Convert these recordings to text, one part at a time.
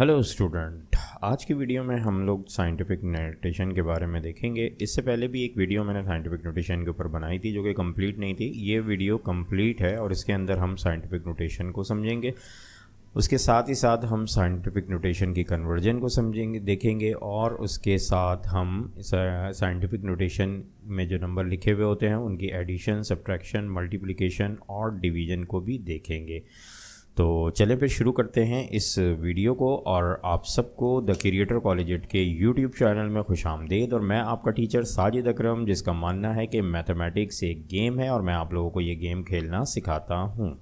Hello student, आज की video में हम लोग साइंटिफिक नोटेशन के बारे में देखेंगे। इससे पहले भी एक वीडियो मैंने साइंटिफिक नोटेशन के ऊपर बनाई थी जो कि कंप्लीट नहीं थी। ये वीडियो कंप्लीट है और इसके अंदर हम साइंटिफिक नोटेशन को समझेंगे। उसके साथ ही साथ हम साइंटिफिक नोटेशन की कन्वर्जन को समझेंगे, देखेंगे, और उसके साथ हम साइंटिफिक नोटेशन में जो नंबर लिखे हुए होते हैं उनकी एडिशन, सब्ट्रैक्शन, मल्टीप्लिकेशन और डिवीज़न को भी देखेंगे। तो चलें फिर शुरू करते हैं इस वीडियो को। और आप सबको द क्रिएटर कॉलेज के यूट्यूब चैनल में खुशामदीद। और मैं आपका टीचर साजिद अकरम, जिसका मानना है कि मैथमेटिक्स एक गेम है और मैं आप लोगों को ये गेम खेलना सिखाता हूँ।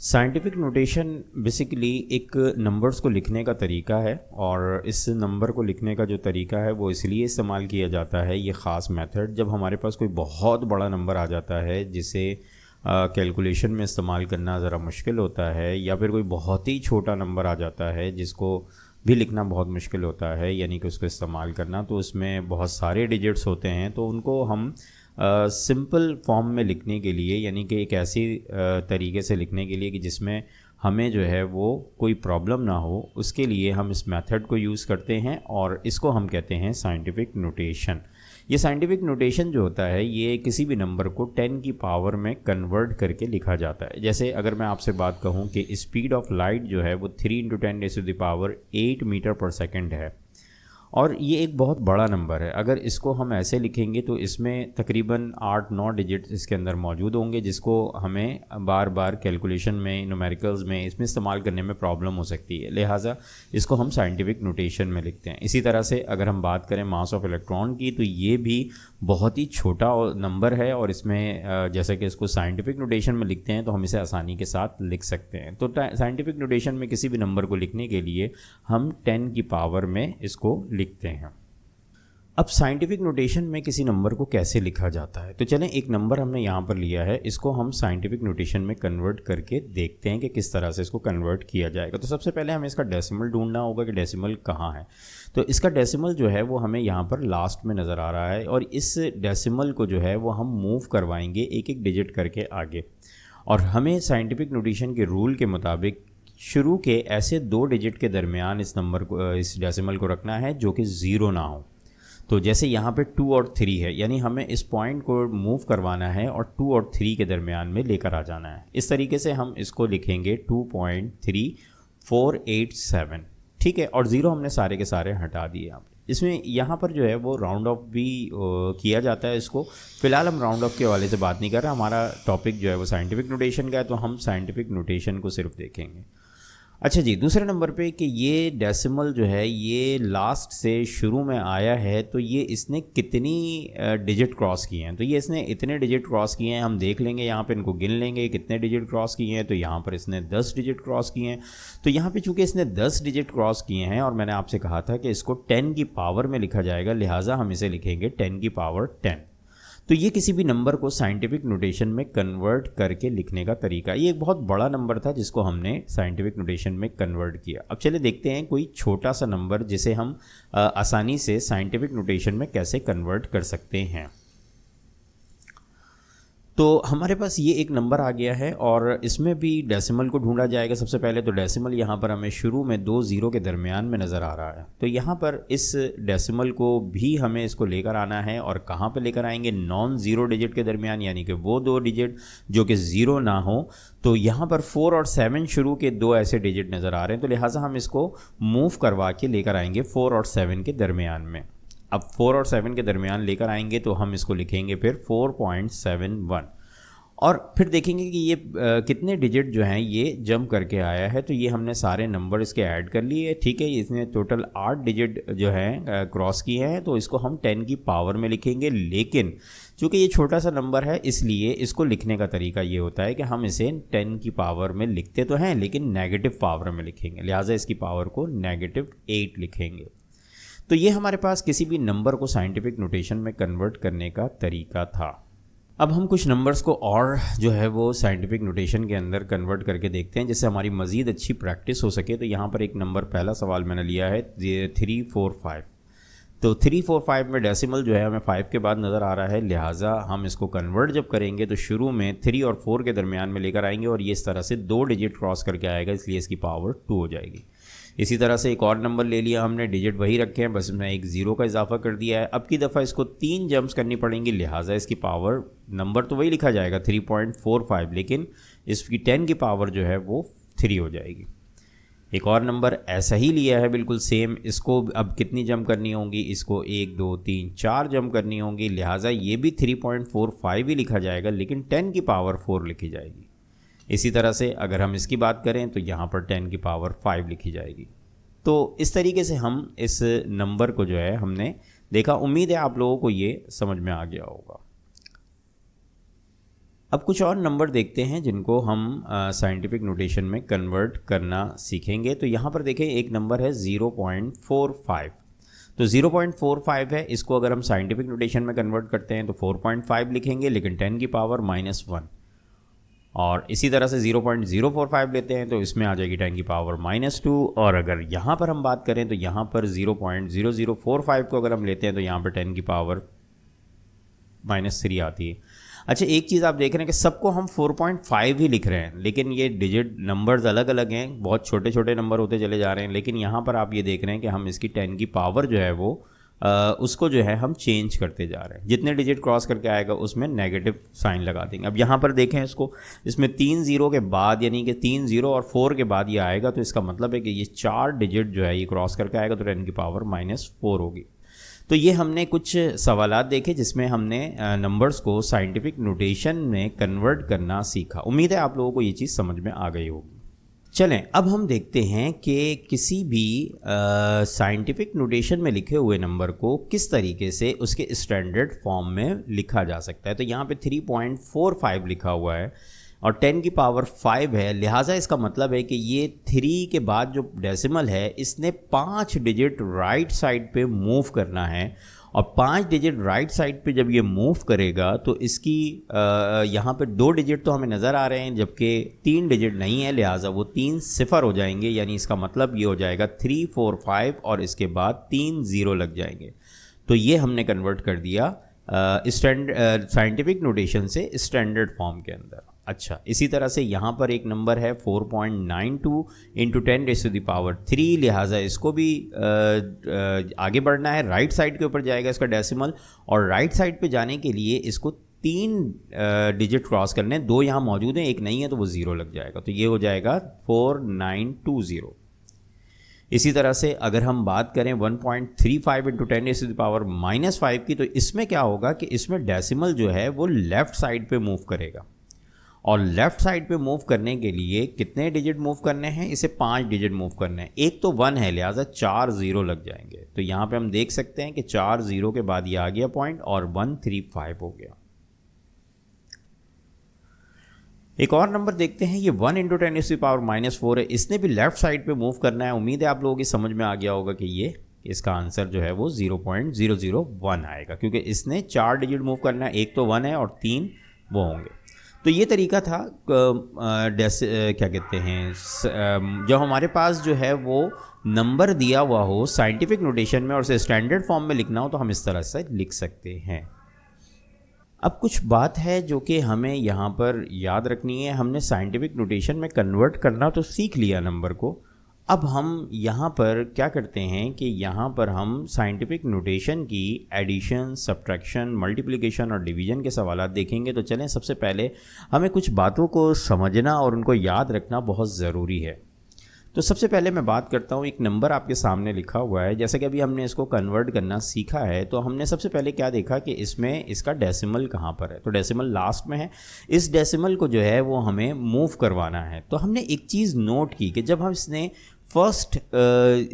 साइंटिफिक नोटेशन बेसिकली एक नंबर्स को लिखने का तरीका है, और इस नंबर को लिखने का जो तरीका है वो इसलिए इस्तेमाल किया जाता है, ये ख़ास मेथड, जब हमारे पास कोई बहुत बड़ा नंबर आ जाता है जिसे कैलकुलेशन में इस्तेमाल करना ज़रा मुश्किल होता है, या फिर कोई बहुत ही छोटा नंबर आ जाता है जिसको भी लिखना बहुत मुश्किल होता है, यानी कि उसको इस्तेमाल करना। तो उसमें बहुत सारे डिजिट्स होते हैं, तो उनको हम सिंपल फॉर्म में लिखने के लिए, यानी कि एक ऐसी तरीके से लिखने के लिए कि जिसमें हमें जो है वो कोई प्रॉब्लम ना हो, उसके लिए हम इस मेथड को यूज़ करते हैं और इसको हम कहते हैं साइंटिफिक नोटेशन। ये साइंटिफिक नोटेशन जो होता है ये किसी भी नंबर को 10 की पावर में कन्वर्ट करके लिखा जाता है। जैसे अगर मैं आपसे बात कहूँ कि स्पीड ऑफ लाइट जो है वो 3 × 10⁻8 मीटर पर सेकेंड है, और ये एक बहुत बड़ा नंबर है। अगर इसको हम ऐसे लिखेंगे तो इसमें तकरीबन 8-9 डिजिट्स इसके अंदर मौजूद होंगे, जिसको हमें बार बार कैलकुलेशन में, न्यूमेरिकल्स में इसमें इस्तेमाल करने में प्रॉब्लम हो सकती है। लिहाजा इसको हम साइंटिफिक नोटेशन में लिखते हैं। इसी तरह से अगर हम बात करें मास ऑफ इलेक्ट्रॉन की, तो ये भी बहुत ही छोटा नंबर है, और इसमें जैसे कि इसको साइंटिफिक नोटेशन में लिखते हैं तो हम इसे आसानी के साथ लिख सकते हैं। तो साइंटिफिक नोटेशन में किसी भी नंबर को लिखने के लिए हम 10 की पावर में इसको लिखते हैं। अब साइंटिफिक नोटेशन में किसी नंबर को कैसे लिखा जाता है, तो चलें एक नंबर हमने यहाँ पर लिया है, इसको हम साइंटिफिक नोटेशन में कन्वर्ट करके देखते हैं कि किस तरह से इसको कन्वर्ट किया जाएगा। तो सबसे पहले हमें इसका डेसिमल ढूंढना होगा कि डेसिमल कहाँ है। तो इसका डेसिमल जो है वो हमें यहाँ पर लास्ट में नज़र आ रहा है, और इस डेसिमल को जो है वो हम मूव करवाएंगे एक एक डिजिट करके आगे। और हमें साइंटिफिक नोटेशन के रूल के मुताबिक शुरू के ऐसे 2 डिजिट के दरमियान इस नंबर को, इस डेसिमल को रखना है जो कि 0 ना हो। तो जैसे यहाँ पे 2 और 3 है, यानी हमें इस पॉइंट को मूव करवाना है और 2 और 3 के दरमियान में लेकर आ जाना है। इस तरीके से हम इसको लिखेंगे 2.3487, ठीक है। और 0 हमने सारे के सारे हटा दिए। इसमें यहाँ पर जो है वो राउंड ऑफ भी किया जाता है इसको। फ़िलहाल हम राउंड ऑफ के हवाले से बात नहीं कर रहे, हमारा टॉपिक जो है वो साइंटिफिक नोटेशन का है, तो हम साइंटिफिक नोटेशन को सिर्फ देखेंगे। अच्छा जी, दूसरे नंबर पे कि ये डेसिमल जो है ये लास्ट से शुरू में आया है, तो ये इसने कितनी डिजिट क्रॉस किए हैं। तो ये इसने इतने डिजिट क्रॉस किए हैं, हम देख लेंगे यहाँ पे, इनको गिन लेंगे कितने डिजिट क्रॉस किए हैं। तो यहाँ पर इसने 10 डिजिट क्रॉस किए हैं। तो यहाँ पे चूँकि इसने 10 डिजिट क्रॉस किए हैं, और मैंने आपसे कहा था कि इसको 10 की पावर में लिखा जाएगा, लिहाजा हम इसे लिखेंगे 10 की पावर 10। तो ये किसी भी नंबर को साइंटिफिक नोटेशन में कन्वर्ट करके लिखने का तरीका। ये एक बहुत बड़ा नंबर था जिसको हमने साइंटिफिक नोटेशन में कन्वर्ट किया। अब चलिए देखते हैं कोई छोटा सा नंबर जिसे हम आसानी से साइंटिफिक नोटेशन में कैसे कन्वर्ट कर सकते हैं। तो हमारे पास ये एक नंबर आ गया है, और इसमें भी डेसिमल को ढूंढा जाएगा। सबसे पहले तो डेसिमल यहाँ पर हमें शुरू में 2 0 के दरमियान में नज़र आ रहा है। तो यहाँ पर इस डेसिमल को भी हमें इसको लेकर आना है, और कहाँ पे लेकर आएंगे, नॉन ज़ीरो डिजिट के दरमियान, यानी कि वो 2 डिजिट जो कि 0 ना हो। तो यहाँ पर 4 और 7 शुरू के 2 ऐसे डिजिट नज़र आ रहे हैं, तो लिहाजा हम इसको मूव करवा के लेकर आएंगे 4 और 7 के दरमियान में। अब 4 और 7 के दरमियान लेकर आएंगे तो हम इसको लिखेंगे फिर 4.71, और फिर देखेंगे कि ये कितने डिजिट जो हैं ये जंप करके आया है। तो ये हमने सारे नंबर इसके ऐड कर लिए, ठीक है। इसने टोटल 8 डिजिट जो हैं क्रॉस किए हैं, तो इसको हम 10 की पावर में लिखेंगे। लेकिन चूँकि ये छोटा सा नंबर है, इसलिए इसको लिखने का तरीका ये होता है कि हम इसे 10 की पावर में लिखते तो हैं, लेकिन नेगेटिव पावर में लिखेंगे, लिहाजा इसकी पावर को -8 लिखेंगे। तो ये हमारे पास किसी भी नंबर को साइंटिफिक नोटेशन में कन्वर्ट करने का तरीका था। अब हम कुछ नंबर्स को और जो है वो साइंटिफिक नोटेशन के अंदर कन्वर्ट करके देखते हैं जिससे हमारी मज़ीद अच्छी प्रैक्टिस हो सके। तो यहाँ पर एक नंबर, पहला सवाल मैंने लिया है 345। तो 345 में डेसिमल जो है हमें 5 के बाद नज़र आ रहा है, लिहाजा हम इसको कन्वर्ट जब करेंगे तो शुरू में 3 और 4 के दरमियान में लेकर आएंगे और ये इस तरह से 2 डिजिट क्रॉस करके आएगा, इसलिए इसकी पावर 2 हो जाएगी। इसी तरह से एक और नंबर ले लिया हमने, डिजिट वही रखे हैं, बस इसमें एक ज़ीरो का इजाफा कर दिया है। अब की दफ़ा इसको 3 जंप्स करनी पड़ेंगी, लिहाजा इसकी पावर, नंबर तो वही लिखा जाएगा 3.45, लेकिन इसकी 10 की पावर जो है वो 3 हो जाएगी। एक और नंबर ऐसा ही लिया है बिल्कुल सेम, इसको अब कितनी जंप करनी होंगी, इसको 1 2 3 4 जंप करनी होंगी, लिहाजा ये भी 3.45 ही लिखा जाएगा, लेकिन 10 की पावर 4 लिखी जाएगी। इसी तरह से अगर हम इसकी बात करें तो यहाँ पर 10 की पावर 5 लिखी जाएगी। तो इस तरीके से हम इस नंबर को जो है हमने देखा। उम्मीद है आप लोगों को ये समझ में आ गया होगा। अब कुछ और नंबर देखते हैं जिनको हम साइंटिफिक नोटेशन में कन्वर्ट करना सीखेंगे। तो यहाँ पर देखें, एक नंबर है 0.45। तो 0.45 है, इसको अगर हम साइंटिफिक नोटेशन में कन्वर्ट करते हैं तो 4.5 लिखेंगे, लेकिन 10 की पावर -1। और इसी तरह से 0.045 लेते हैं तो इसमें आ जाएगी 10 की पावर -2। और अगर यहाँ पर हम बात करें तो यहाँ पर 0.0045 को अगर हम लेते हैं तो यहाँ पर 10 की पावर -3 आती है। अच्छा, एक चीज़ आप देख रहे हैं कि सबको हम 4.5 ही लिख रहे हैं, लेकिन ये डिजिट नंबर्स अलग अलग हैं, बहुत छोटे छोटे नंबर होते चले जा रहे हैं। लेकिन यहाँ पर आप ये देख रहे हैं कि हम इसकी 10 की पावर जो है वो उसको जो है हम चेंज करते जा रहे हैं। जितने डिजिट क्रॉस करके आएगा उसमें नेगेटिव साइन लगा देंगे। अब यहाँ पर देखें इसको, इसमें 3 ज़ीरो के बाद, यानी कि 3 ज़ीरो और 4 के बाद ये आएगा, तो इसका मतलब है कि ये 4 डिजिट जो है ये क्रॉस करके आएगा, तो 10 की पावर -4 होगी। तो ये हमने कुछ सवालात देखे जिसमें हमने नंबर्स को साइंटिफिक नोटेशन में कन्वर्ट करना सीखा। उम्मीद है आप लोगों को ये चीज़ समझ में आ गई होगी। चलें, अब हम देखते हैं कि किसी भी साइंटिफिक नोटेशन में लिखे हुए नंबर को किस तरीके से उसके स्टैंडर्ड फॉर्म में लिखा जा सकता है। तो यहाँ पे 3.45 लिखा हुआ है और 10 की पावर 5 है, लिहाजा इसका मतलब है कि ये 3 के बाद जो डेसिमल है इसने 5 डिजिट राइट साइड पे मूव करना है। और 5 डिजिट राइट साइड पे जब ये मूव करेगा तो इसकी यहाँ पे 2 डिजिट तो हमें नज़र आ रहे हैं, जबकि 3 डिजिट नहीं है, लिहाजा वो 3 सिफर हो जाएंगे। यानी इसका मतलब ये हो जाएगा 3 4 5 और इसके बाद 3 ज़ीरो लग जाएंगे। तो ये हमने कन्वर्ट कर दिया साइंटिफिक नोटेशन से स्टैंडर्ड फॉर्म के अंदर। अच्छा, इसी तरह से यहाँ पर एक नंबर है 4.92 × 10⁻3, लिहाजा इसको भी आगे बढ़ना है, राइट साइड के ऊपर जाएगा इसका डेसिमल, और राइट साइड पे जाने के लिए इसको 3 डिजिट क्रॉस करने, 2 यहाँ मौजूद हैं, एक नहीं है, तो वो 0 लग जाएगा। तो ये हो जाएगा 4920। इसी तरह से अगर हम बात करें 1.35 × 10⁻⁻5 की, तो इसमें क्या होगा कि इसमें डेसिमल जो है वो लेफ़्ट साइड पे मूव करेगा। और लेफ़्ट साइड पे मूव करने के लिए कितने डिजिट मूव करने हैं, इसे 5 डिजिट मूव करने हैं। एक तो 1 है, लिहाजा 4 ज़ीरो लग जाएंगे। तो यहाँ पे हम देख सकते हैं कि 4 ज़ीरो के बाद ये आ गया पॉइंट और 135 हो गया। एक और नंबर देखते हैं, ये 1 × 10⁻⁻4 है, इसने भी लेफ़्ट साइड पे मूव करना है। उम्मीद है आप लोगों की समझ में आ गया होगा कि ये इसका आंसर जो है वो 0.001 आएगा, क्योंकि इसने 4 डिजिट मूव करना है, एक तो 1 है और 3 वो होंगे। तो ये तरीका था क्या कहते हैं, जो हमारे पास जो है वो नंबर दिया हुआ हो साइंटिफिक नोटेशन में और उसे स्टैंडर्ड फॉर्म में लिखना हो, तो हम इस तरह से लिख सकते हैं। अब कुछ बात है जो कि हमें यहाँ पर याद रखनी है। हमने साइंटिफिक नोटेशन में कन्वर्ट करना तो सीख लिया नंबर को। अब हम यहाँ पर क्या करते हैं कि यहाँ पर हम साइंटिफिक नोटेशन की एडिशन, सब्ट्रैक्शन, मल्टीप्लिकेशन और डिवीज़न के सवाल देखेंगे। तो चलें, सबसे पहले हमें कुछ बातों को समझना और उनको याद रखना बहुत ज़रूरी है। तो सबसे पहले मैं बात करता हूँ, एक नंबर आपके सामने लिखा हुआ है, जैसे कि अभी हमने इसको कन्वर्ट करना सीखा है। तो हमने सबसे पहले क्या देखा कि इसमें इसका डेसिमल कहाँ पर है, तो डेसिमल लास्ट में है। इस डेसिमल को जो है वो हमें मूव करवाना है। तो हमने एक चीज़ नोट की कि जब हम इसने फर्स्ट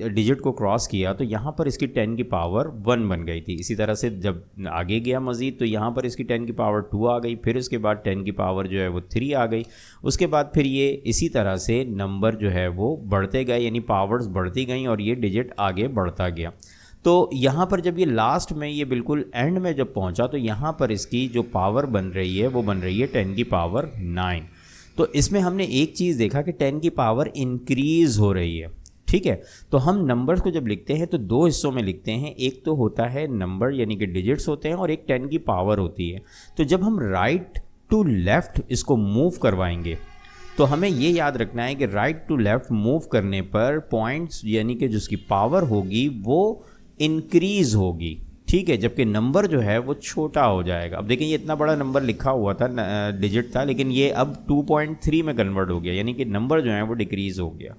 डिजिट को क्रॉस किया तो यहाँ पर इसकी 10 की पावर 1 बन गई थी। इसी तरह से जब आगे गया मज़ीद तो यहाँ पर इसकी 10 की पावर 2 आ गई, फिर उसके बाद 10 की पावर जो है वो 3 आ गई। उसके बाद फिर ये इसी तरह से नंबर जो है वो बढ़ते गए, यानी पावर्स बढ़ती गई और ये डिजिट आगे बढ़ता गया। तो यहाँ पर जब ये लास्ट में ये बिल्कुल एंड में जब पहुँचा तो यहाँ पर इसकी जो पावर बन रही है वो बन रही है 10 की पावर 9। तो इसमें हमने एक चीज़ देखा कि 10 की पावर इंक्रीज़ हो रही है, ठीक है। तो हम नंबर्स को जब लिखते हैं तो दो हिस्सों में लिखते हैं, एक तो होता है नंबर यानी कि डिजिट्स होते हैं और एक 10 की पावर होती है। तो जब हम राइट टू लेफ़्ट इसको मूव करवाएंगे तो हमें ये याद रखना है कि राइट टू लेफ़्ट मूव करने पर पॉइंट्स यानी कि जिसकी पावर होगी वो इंक्रीज़ होगी, ठीक है, जबकि नंबर जो है वो छोटा हो जाएगा। अब देखें ये इतना बड़ा नंबर लिखा हुआ था, डिजिट था, लेकिन ये अब 2.3 में कन्वर्ट हो गया, यानी कि नंबर जो है वो डिक्रीज़ हो गया।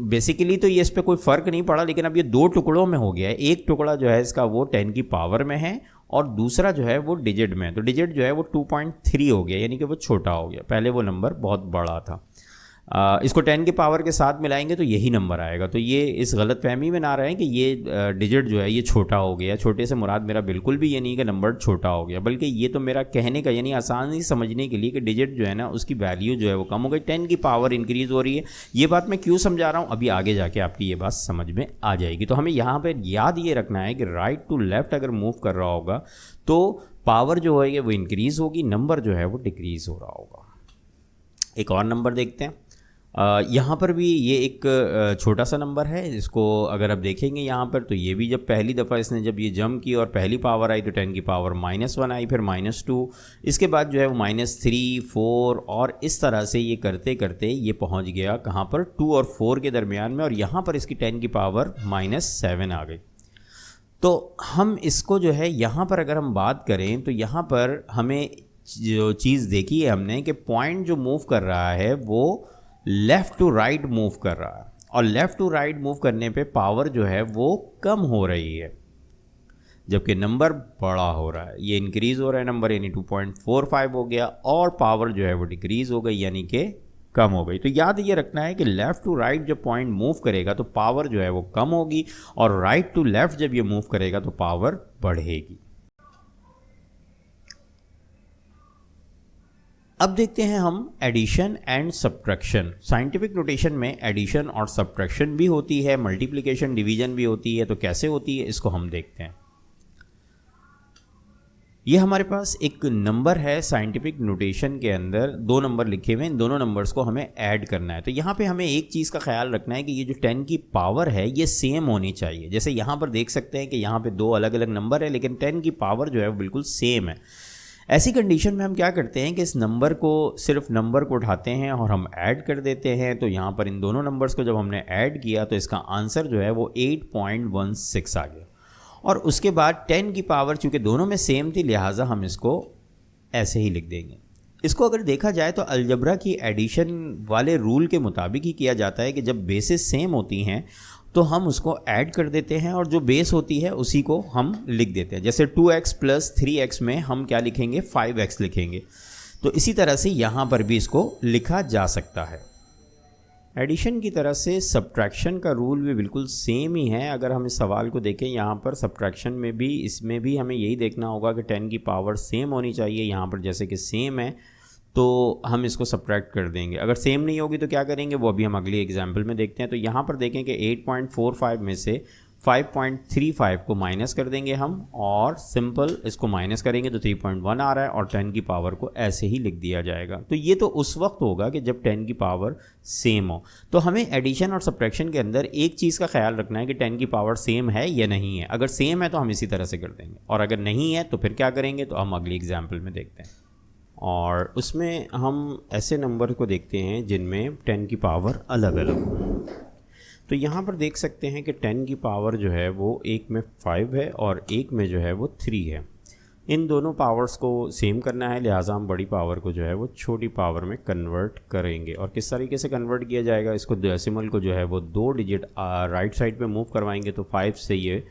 बेसिकली तो ये इस पर कोई फ़र्क नहीं पड़ा, लेकिन अब ये दो टुकड़ों में हो गया है। एक टुकड़ा जो है इसका वो 10 की पावर में है और दूसरा जो है वो डिजिट में है। तो डिजिट जो है वो 2.3 हो गया, यानी कि वो छोटा हो गया, पहले वो नंबर बहुत बड़ा था। इसको 10 की पावर के साथ मिलाएंगे तो यही नंबर आएगा। तो ये इस गलतफहमी में ना रहें कि ये डिजिट जो है ये छोटा हो गया। छोटे से मुराद मेरा बिल्कुल भी ये नहीं कि नंबर छोटा हो गया, बल्कि ये तो मेरा कहने का यानी आसानी समझने के लिए कि डिजिट जो है ना उसकी वैल्यू जो है वो कम हो गई, 10 की पावर इंक्रीज़ हो रही है। ये बात मैं क्यों समझा रहा हूँ अभी आगे जाके आपकी ये बात समझ में आ जाएगी। तो हमें यहाँ पर याद ये रखना है कि राइट टू लेफ़्ट अगर मूव कर रहा होगा तो पावर जो है वो इंक्रीज़ होगी, नंबर जो है वो डिक्रीज़ हो रहा होगा। एक और नंबर देखते हैं। यहाँ पर भी ये एक छोटा सा नंबर है। इसको अगर आप देखेंगे यहाँ पर तो ये भी जब पहली दफ़ा इसने जब ये जंप की और पहली पावर आई तो 10 की पावर -1 आई, फिर -2, इसके बाद जो है वो -3, 4 और इस तरह से ये करते करते ये पहुँच गया कहाँ पर 2 और 4 के दरमियान में, और यहाँ पर इसकी 10 की पावर -7 आ गई। तो हम इसको जो है यहाँ पर अगर हम बात करें तो यहाँ पर हमें जो चीज़ देखी है हमने कि पॉइंट जो मूव कर रहा है वो लेफ़्ट टू राइट मूव कर रहा है, और लेफ़्ट टू राइट मूव करने पे पावर जो है वो कम हो रही है, जबकि नंबर बड़ा हो रहा है। ये इंक्रीज़ हो रहा है नंबर, यानी 2.45 हो गया, और पावर जो है वो डिक्रीज़ हो गई यानी कि कम हो गई। तो याद ये रखना है कि लेफ़्ट टू राइट जब पॉइंट मूव करेगा तो पावर जो है वो कम होगी, और राइट टू लेफ़्ट जब ये मूव करेगा तो पावर बढ़ेगी। अब देखते हैं हम addition and subtraction. Scientific notation में एडिशन और सब्ट्रैक्शन भी होती है, मल्टीप्लिकेशन डिवीजन भी होती है। तो कैसे होती है इसको हम देखते हैं। ये हमारे पास एक नंबर है, साइंटिफिक नोटेशन के अंदर दो नंबर लिखे हुए हैं, इन दोनों नंबर्स को हमें ऐड करना है। तो यहाँ पे हमें एक चीज़ का ख्याल रखना है कि ये जो 10 की पावर है ये सेम होनी चाहिए। जैसे यहाँ पर देख सकते हैं कि यहाँ पे दो अलग अलग नंबर है लेकिन 10 की पावर जो है वो बिल्कुल सेम है। ऐसी कंडीशन में हम क्या करते हैं कि इस नंबर को सिर्फ नंबर को उठाते हैं और हम ऐड कर देते हैं। तो यहाँ पर इन दोनों नंबर्स को जब हमने ऐड किया तो इसका आंसर जो है वो 8.16 आ गया। और उसके बाद 10 की पावर चूँकि दोनों में सेम थी लिहाजा हम इसको ऐसे ही लिख देंगे। इसको अगर देखा जाए तो अलजबरा की एडिशन वाले रूल के मुताबिक ही किया जाता है कि जब बेसिस सेम होती हैं तो हम उसको ऐड कर देते हैं और जो बेस होती है उसी को हम लिख देते हैं। जैसे 2x + 3x में हम क्या लिखेंगे, 5x लिखेंगे। तो इसी तरह से यहाँ पर भी इसको लिखा जा सकता है। एडिशन की तरह से सब्ट्रैक्शन का रूल भी बिल्कुल सेम ही है। अगर हम इस सवाल को देखें यहाँ पर सब्ट्रैक्शन में भी, इसमें भी हमें यही देखना होगा कि 10 की पावर सेम होनी चाहिए। यहाँ पर जैसे कि सेम है तो हम इसको सब्ट्रैक्ट कर देंगे। अगर सेम नहीं होगी तो क्या करेंगे वो अभी हम अगली एग्जाम्पल में देखते हैं। तो यहाँ पर देखें कि 8.45 में से 5.35 को माइनस कर देंगे हम, और सिंपल इसको माइनस करेंगे तो 3.1 आ रहा है, और 10 की पावर को ऐसे ही लिख दिया जाएगा। तो ये तो उस वक्त होगा कि जब 10 की पावर सेम हो। तो हमें एडिशन और सब्ट्रैक्शन के अंदर एक चीज़ का ख्याल रखना है कि 10 की पावर सेम है या नहीं है। अगर सेम है तो हम इसी तरह से कर देंगे, और अगर नहीं है तो फिर क्या करेंगे तो हम अगली एग्जाम्पल में देखते हैं। और उसमें हम ऐसे नंबर को देखते हैं जिनमें 10 की पावर अलग अलग हो। तो यहाँ पर देख सकते हैं कि 10 की पावर जो है वो एक में 5 है और एक में जो है वो 3 है। इन दोनों पावर्स को सेम करना है, लिहाजा हम बड़ी पावर को जो है वो छोटी पावर में कन्वर्ट करेंगे। और किस तरीके से कन्वर्ट किया जाएगा, इसको डेसिमल को जो है वो 2 डिजिट राइट साइड पे मूव करवाएंगे तो 5 से ये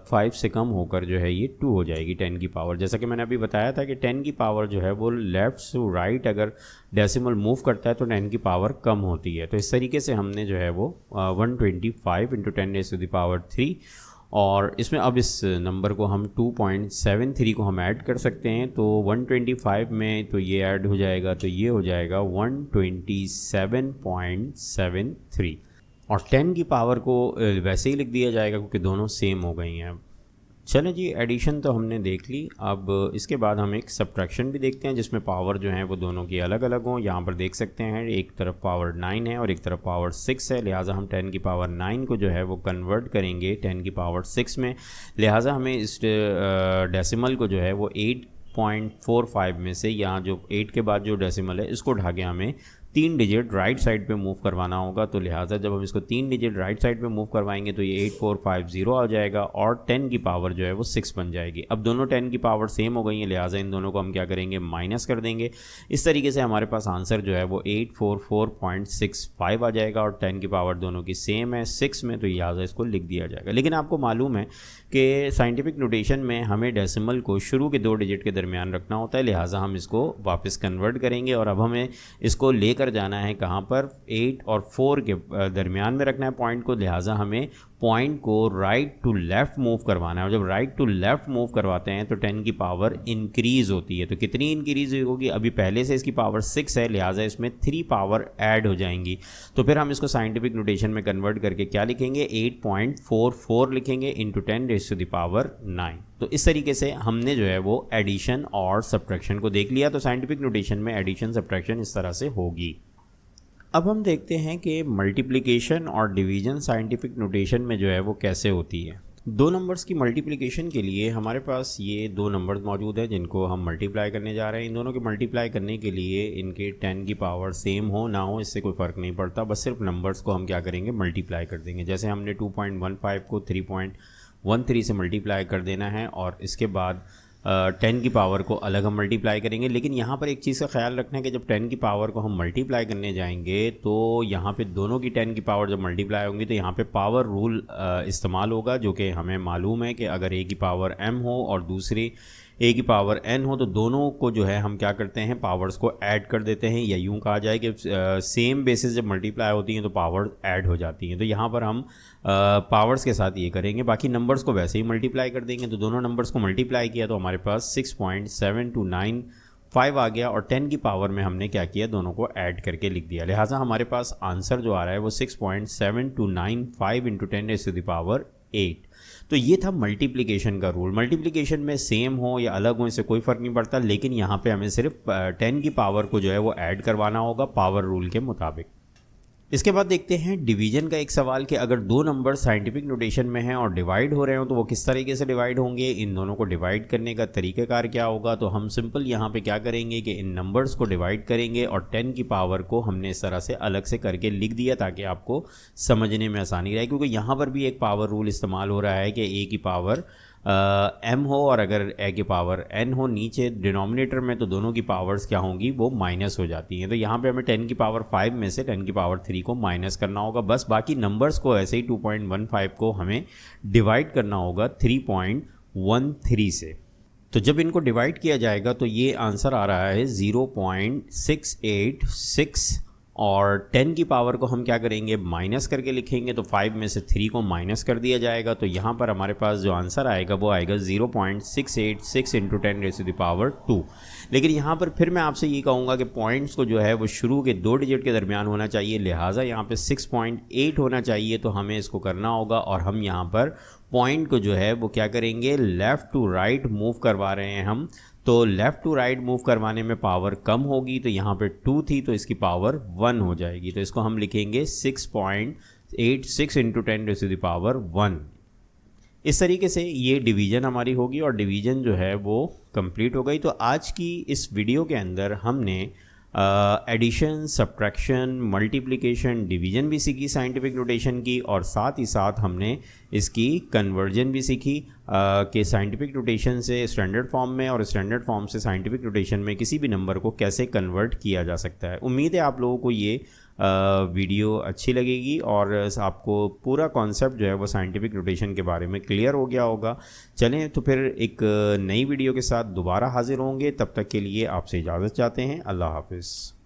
5 से कम होकर जो है ये 2 हो जाएगी 10 की पावर। जैसा कि मैंने अभी बताया था कि 10 की पावर जो है वो लेफ़्ट से राइट अगर डेसिमल मूव करता है तो 10 की पावर कम होती है। तो इस तरीके से हमने जो है वो 125 × 10⁻³ और इसमें अब इस नंबर को हम 2.73 को हम ऐड कर सकते हैं। तो 125 में तो ये ऐड हो जाएगा तो ये हो जाएगा 127.73। और 10 की पावर को वैसे ही लिख दिया जाएगा क्योंकि दोनों सेम हो गई हैं। चलें जी, एडिशन तो हमने देख ली। अब इसके बाद हम एक सब्ट्रैक्शन भी देखते हैं जिसमें पावर जो है वो दोनों की अलग अलग हों। यहाँ पर देख सकते हैं एक तरफ पावर 9 है और एक तरफ पावर 6 है, लिहाजा हम 10 की पावर 9 को जो है वो कन्वर्ट करेंगे 10 की पावर 6 में। लिहाजा हमें इस डेसिमल को जो है वो 8.45 में से, यहाँ जो 8 के बाद जो डेसिमल है इसको उठा के हमें 3 डिजिट राइट साइड पे मूव करवाना होगा। तो लिहाजा जब हम इसको 3 डिजिट राइट साइड पे मूव करवाएंगे तो ये 8450 आ जाएगा और 10 की पावर जो है वो 6 बन जाएगी। अब दोनों 10 की पावर सेम हो गई है, लिहाजा इन दोनों को हम क्या करेंगे, माइनस कर देंगे। इस तरीके से हमारे पास आंसर जो है वो 844.65 आ जाएगा और 10 की पावर दोनों की सेम है 6 में, तो लिहाजा इसको लिख दिया जाएगा। लेकिन आपको मालूम है कि साइंटिफिक नोटेशन में हमें डेसिमल को शुरू के 2 डिजिट के दरमियान रखना होता है, लिहाजा हम इसको वापस कन्वर्ट करेंगे और अब हमें इसको लेकर जाना है कहाँ पर, 8 और 4 के दरमियान में रखना है पॉइंट को। लिहाजा हमें पॉइंट को राइट टू लेफ़्ट मूव करवाना है और जब राइट टू लेफ़्ट मूव करवाते हैं तो 10 की पावर इंक्रीज़ होती है। तो कितनी इंक्रीज़ होगी, अभी पहले से इसकी पावर 6 है, लिहाजा इसमें 3 पावर ऐड हो जाएंगी। तो फिर हम इसको साइंटिफिक नोटेशन में कन्वर्ट करके क्या लिखेंगे, 8.44 लिखेंगे into 10 raise to the power 9। तो इस तरीके से हमने जो है वो एडिशन और सब्ट्रैक्शन को देख लिया। तो साइंटिफिक नोटेशन में एडिशन सब्ट्रैक्शन इस तरह से होगी। अब हम देखते हैं कि मल्टीप्लिकेशन और डिवीज़न साइंटिफिक नोटेशन में जो है वो कैसे होती है। दो नंबर्स की मल्टीप्लिकेशन के लिए हमारे पास ये 2 नंबर्स मौजूद हैं जिनको हम मल्टीप्लाई करने जा रहे हैं। इन दोनों के मल्टीप्लाई करने के लिए इनके 10 की पावर सेम हो ना हो इससे कोई फ़र्क नहीं पड़ता, बस सिर्फ नंबर्स को हम क्या करेंगे, मल्टीप्लाई कर देंगे। जैसे हमने 2.15 को 3.13 से मल्टीप्लाई कर देना है और इसके बाद 10 की पावर को अलग हम मल्टीप्लाई करेंगे। लेकिन यहाँ पर एक चीज़ का ख्याल रखना है कि जब 10 की पावर को हम मल्टीप्लाई करने जाएंगे तो यहाँ पे दोनों की 10 की पावर जब मल्टीप्लाई होंगी तो यहाँ पे पावर रूल इस्तेमाल होगा, जो कि हमें मालूम है कि अगर a की पावर m हो और दूसरी a की पावर n हो तो दोनों को जो है हम क्या करते हैं, पावर्स को ऐड कर देते हैं, या यूँ कहा जाए कि सेम बेसिस जब मल्टीप्लाई होती हैं तो पावर ऐड हो जाती हैं। तो यहाँ पर हम पावर्स के साथ ये करेंगे, बाकी नंबर्स को वैसे ही मल्टीप्लाई कर देंगे। तो दोनों नंबर्स को मल्टीप्लाई किया तो हमारे पास 6.7295 आ गया और 10 की पावर में हमने क्या किया, दोनों को ऐड करके लिख दिया। लिहाजा हमारे पास आंसर जो आ रहा है वो 6.7295 into 10 raise to the power 8। तो ये था मल्टीप्लिकेशन का रूल। मल्टीप्लिकेशन में सेम हो या अलग हो इससे कोई फ़र्क नहीं पड़ता, लेकिन यहाँ पे हमें सिर्फ 10 की पावर को जो है वो ऐड करवाना होगा पावर रूल के मुताबिक। इसके बाद देखते हैं डिवीजन का एक सवाल कि अगर 2 नंबर साइंटिफिक नोटेशन में हैं और डिवाइड हो रहे हो तो वो किस तरीके से डिवाइड होंगे, इन दोनों को डिवाइड करने का तरीक़ाकार क्या होगा। तो हम सिंपल यहाँ पे क्या करेंगे कि इन नंबर्स को डिवाइड करेंगे और 10 की पावर को हमने इस तरह से अलग से करके लिख दिया ताकि आपको समझने में आसानी रहे, क्योंकि यहाँ पर भी एक पावर रूल इस्तेमाल हो रहा है कि a की पावर m हो और अगर a की पावर n हो नीचे डिनोमिनेटर में तो दोनों की पावर्स क्या होंगी, वो माइनस हो जाती हैं। तो यहाँ पे हमें 10 की पावर 5 में से 10 की पावर 3 को माइनस करना होगा, बस बाकी नंबर्स को ऐसे ही 2.15 को हमें डिवाइड करना होगा 3.13 से। तो जब इनको डिवाइड किया जाएगा तो ये आंसर आ रहा है 0.686 और 10 की पावर को हम क्या करेंगे, माइनस करके लिखेंगे। तो 5 में से 3 को माइनस कर दिया जाएगा तो यहाँ पर हमारे पास जो आंसर आएगा वो आएगा 0.686 into 10 raise to the power 2। लेकिन यहाँ पर फिर मैं आपसे ये कहूँगा कि पॉइंट्स को जो है वो शुरू के 2 डिजिट के दरमियान होना चाहिए, लिहाजा यहाँ पे 6.8 होना चाहिए। तो हमें इसको करना होगा और हम यहाँ पर पॉइंट को जो है वो क्या करेंगे, लेफ़्ट टू राइट मूव करवा रहे हैं हम। तो लेफ़्ट टू राइट मूव करवाने में पावर कम होगी, तो यहाँ पे 2 थी तो इसकी पावर 1 हो जाएगी। तो इसको हम लिखेंगे 6.86 into 10 raise to the power 1। इस तरीके से ये डिवीज़न हमारी होगी और डिवीज़न जो है वो कंप्लीट हो गई। तो आज की इस वीडियो के अंदर हमने एडिशन, सब्ट्रैक्शन, मल्टीप्लिकेशन, डिवीज़न भी सीखी साइंटिफिक नोटेशन की और साथ ही साथ हमने इसकी कन्वर्जन भी सीखी कि साइंटिफिक नोटेशन से स्टैंडर्ड फॉर्म में और स्टैंडर्ड फॉर्म से साइंटिफिक नोटेशन में किसी भी नंबर को कैसे कन्वर्ट किया जा सकता है। उम्मीद है आप लोगों को ये वीडियो अच्छी लगेगी और आपको पूरा कॉन्सेप्ट जो है वो साइंटिफिक नोटेशन के बारे में क्लियर हो गया होगा। चलें तो फिर एक नई वीडियो के साथ दोबारा हाजिर होंगे, तब तक के लिए आपसे इजाज़त चाहते हैं। अल्लाह हाफ़िज़।